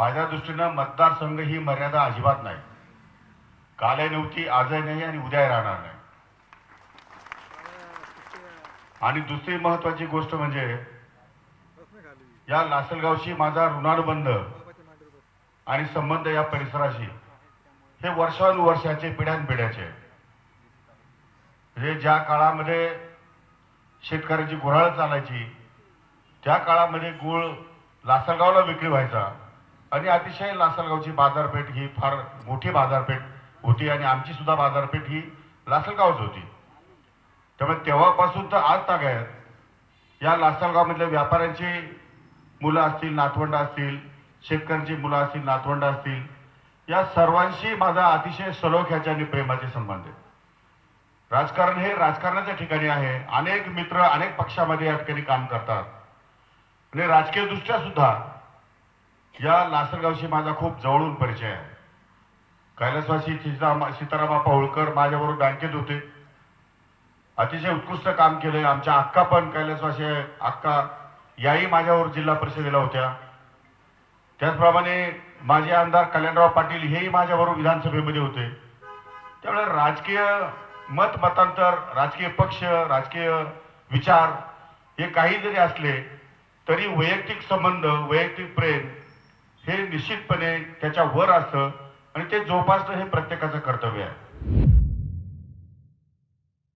माझ्या दृष्टीनं मतदारसंघ ही मर्यादा अजिबात नाही. कालही नव्हती, आजही नाही आणि उद्याही राहणार नाही. आणि दुसरी महत्वाची गोष्ट म्हणजे या लासलगावशी माझा ऋणानुबंध आणि संबंध या परिसराशी हे वर्षानुवर्षाचे पिढ्यानपिढ्याचे. म्हणजे ज्या काळामध्ये शेतकऱ्याची गुऱ्हाळ चालायची त्या काळामध्ये गुळ लासलगावला विक्री व्हायचा आणि अतिशय लासलगावची बाजारपेठ ही फार मोठी बाजारपेठ होती आणि आमची सुद्धा बाजारपेठ ही लासलगावच होती. त्यामुळे तेव्हापासून तर आज तागायत या लासलगावमधल्या व्यापाऱ्यांची मुलं असतील, नातवंड असतील, शेतकऱ्यांची मुलं असतील, नातवंड असतील, या सर्वांशी माझा अतिशय सलोख्याचे आणि प्रेमाचे संबंध आहे. राजकारण हे राजकारणाच्या ठिकाणी आहे. अनेक मित्र अनेक पक्षामध्ये या ठिकाणी काम करतात आणि राजकीय दृष्ट्या सुद्धा या लासलगावशी माझा खूप जवळून परिचय आहे. कैलासवासी सीतारामप्पा होळकर माझ्याबरोबर बँकेत होते, अतिशय उत्कृष्ट काम केले. आमच्या अक्का पण कैलासवासी अक्का याही माझ्यावर जिल्हा परिषदेला होत्या. त्याचप्रमाणे माजी आमदार कल्याणराव पाटील हेही माझ्याबरोबर विधानसभेमध्ये होते. त्यामुळे राजकीय मतांतर, राजकीय पक्ष, राजकीय विचार हे काही जरी असले तरी वैयक्तिक संबंध, वैयक्तिक प्रेम हे निश्चितपणे त्याच्या वर असतं आणि ते जोपासणं हे प्रत्येकाचं कर्तव्य आहे.